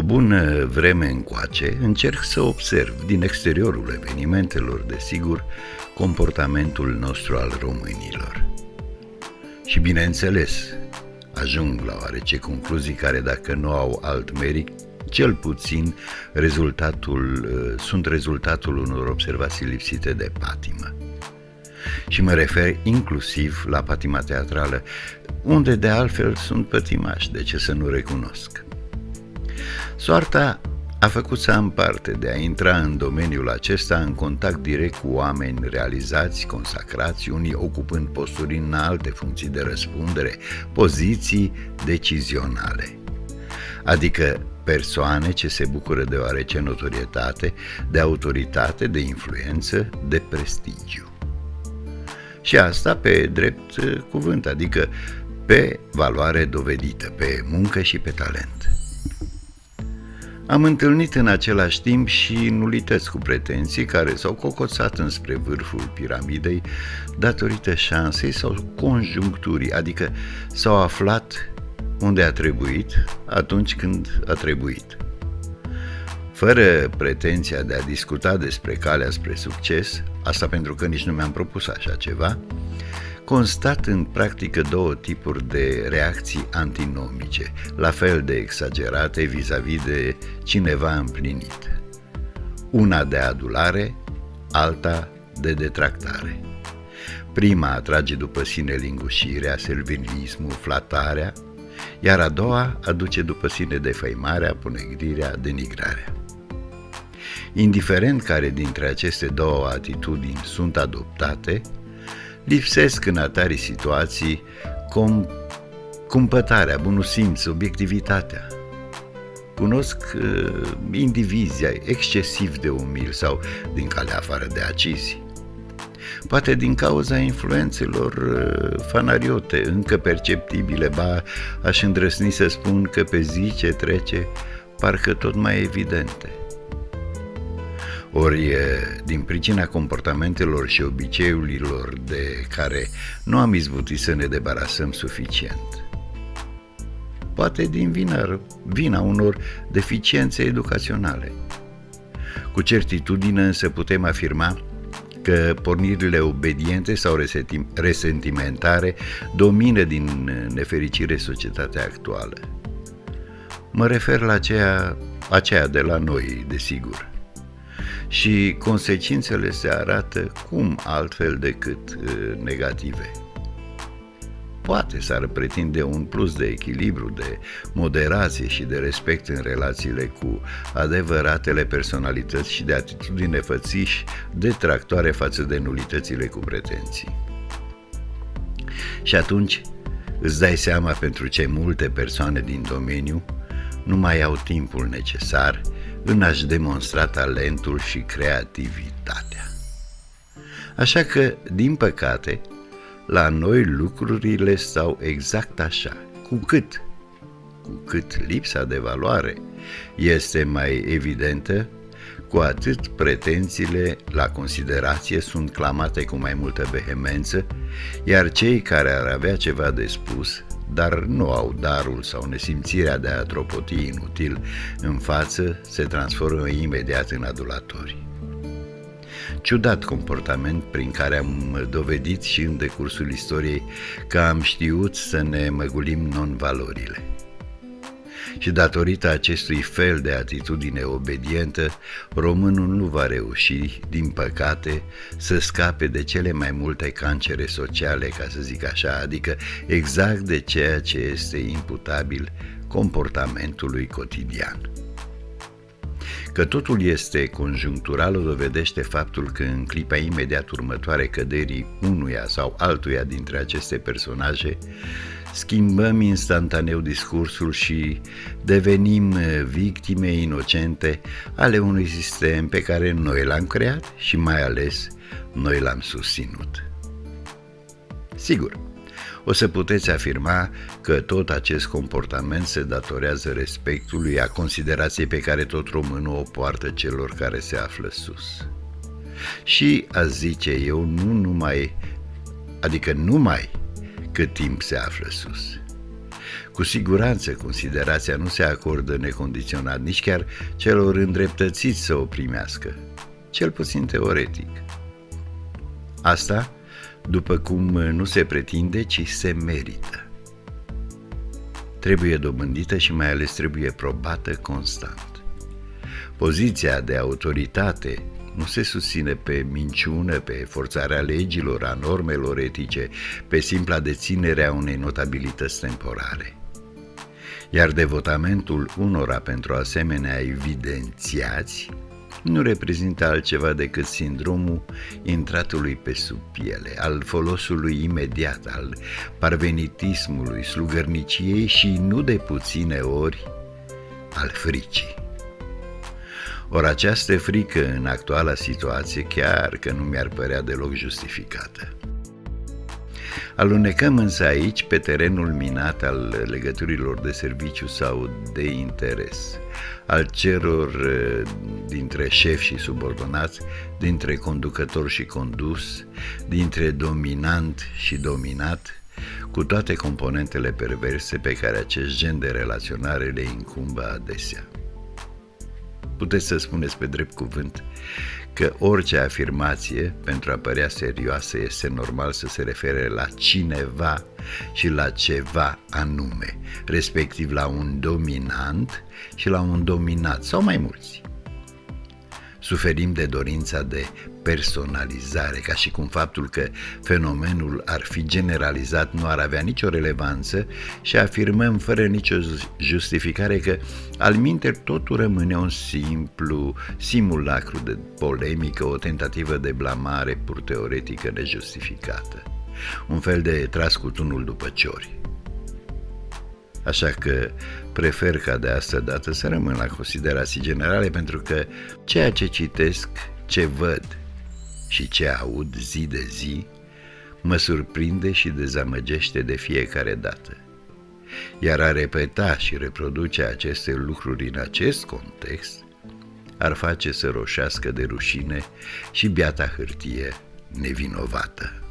o bună vreme încoace, încerc să observ din exteriorul evenimentelor, desigur, comportamentul nostru al românilor. Și bineînțeles, ajung la oarece concluzii care, dacă nu au alt merit, cel puțin sunt rezultatul unor observații lipsite de patimă. Și mă refer inclusiv la patima teatrală, unde de altfel sunt pătimași, de ce să nu recunosc. Soarta a făcut să am parte de a intra în domeniul acesta în contact direct cu oameni realizați, consacrați, unii ocupând posturi în alte funcții de răspundere, poziții decizionale, adică persoane ce se bucură de oarece notorietate, de autoritate, de influență, de prestigiu. Și asta pe drept cuvânt, adică pe valoare dovedită, pe muncă și pe talent. Am întâlnit în același timp și nulități cu pretenții care s-au cocoțat înspre vârful piramidei datorită șansei sau conjuncturii, adică s-au aflat unde a trebuit, atunci când a trebuit. Fără pretenția de a discuta despre calea spre succes, asta pentru că nici nu mi-am propus așa ceva, constat în practică două tipuri de reacții antinomice, la fel de exagerate vis-a-vis de cineva împlinit. Una de adulare, alta de detractare. Prima atrage după sine lingușirea, servilismul, flatarea, iar a doua aduce după sine defăimarea, ponegrirea, denigrarea. Indiferent care dintre aceste două atitudini sunt adoptate, lipsesc în atare situații cumpătarea, bunul simț, obiectivitatea. Cunosc indivizia excesiv de umili sau din calea afară de acizi. Poate din cauza influențelor fanariote, încă perceptibile, ba aș îndrăzni să spun că pe zi ce trece, parcă tot mai evidente. Ori, din pricina comportamentelor și obiceiurilor de care nu am izbutit să ne debarasăm suficient. Poate din vina unor deficiențe educaționale. Cu certitudine însă putem afirma că pornirile obediente sau resentimentare domină din nefericire societatea actuală. Mă refer la aceea de la noi, desigur. Și consecințele se arată cum altfel decât negative. Poate s-ar pretinde un plus de echilibru, de moderație și de respect în relațiile cu adevăratele personalități și de atitudine fățiși detractoare față de nulitățile cu pretenții. Și atunci îți dai seama pentru ce multe persoane din domeniu nu mai au timpul necesar în a-și demonstra talentul și creativitatea. Așa că, din păcate, la noi lucrurile stau exact așa, cu cât lipsa de valoare este mai evidentă, cu atât pretențiile la considerație sunt clamate cu mai multă vehemență, iar cei care ar avea ceva de spus, dar nu au darul sau nesimțirea de a tropoti inutil în față, se transformă imediat în adulatori. Ciudat comportament prin care am dovedit și în decursul istoriei că am știut să ne măgulim non-valorile. Și datorită acestui fel de atitudine obedientă, românul nu va reuși, din păcate, să scape de cele mai multe cancere sociale, ca să zic așa, adică exact de ceea ce este imputabil comportamentului cotidian. Că totul este conjunctural o dovedește faptul că în clipa imediat următoare căderii unuia sau altuia dintre aceste personaje, schimbăm instantaneu discursul și devenim victime inocente ale unui sistem pe care noi l-am creat și mai ales noi l-am susținut. Sigur, o să puteți afirma că tot acest comportament se datorează respectului, a considerației pe care tot românul o poartă celor care se află sus. Și, a zice eu, numai cât timp se află sus. Cu siguranță considerația nu se acordă necondiționat nici chiar celor îndreptățiți să o primească, cel puțin teoretic. Asta, după cum nu se pretinde, ci se merită. Trebuie dobândită și mai ales trebuie probată constant. Poziția de autoritate nu se susține pe minciună, pe forțarea legilor, a normelor etice, pe simpla deținere a unei notabilități temporare. Iar devotamentul unora pentru asemenea evidențiați nu reprezintă altceva decât sindromul intratului pe sub piele, al folosului imediat, al parvenitismului, slugărniciei și, nu de puține ori, al fricii. Ori această frică în actuala situație chiar că nu mi-ar părea deloc justificată. Alunecăm însă aici pe terenul minat al legăturilor de serviciu sau de interes, al celor dintre șef și subordonați, dintre conducător și condus, dintre dominant și dominat, cu toate componentele perverse pe care acest gen de relaționare le incumbă adesea. Puteți să spuneți pe drept cuvânt că orice afirmație, pentru a părea serioasă, este normal să se refere la cineva și la ceva anume, respectiv la un dominant și la un dominat, sau mai mulți. Suferim de dorința de personalizare, ca și cum faptul că fenomenul ar fi generalizat nu ar avea nicio relevanță și afirmăm fără nicio justificare că alminteri totul rămâne un simplu simulacru de polemică, o tentativă de blamare pur teoretică nejustificată, un fel de tras cu tunul după ciori. Așa că prefer ca de asta dată să rămân la considerații generale, pentru că ceea ce citesc, ce văd și ce aud zi de zi mă surprinde și dezamăgește de fiecare dată. Iar a repeta și reproduce aceste lucruri în acest context ar face să roșească de rușine și biata hârtie nevinovată.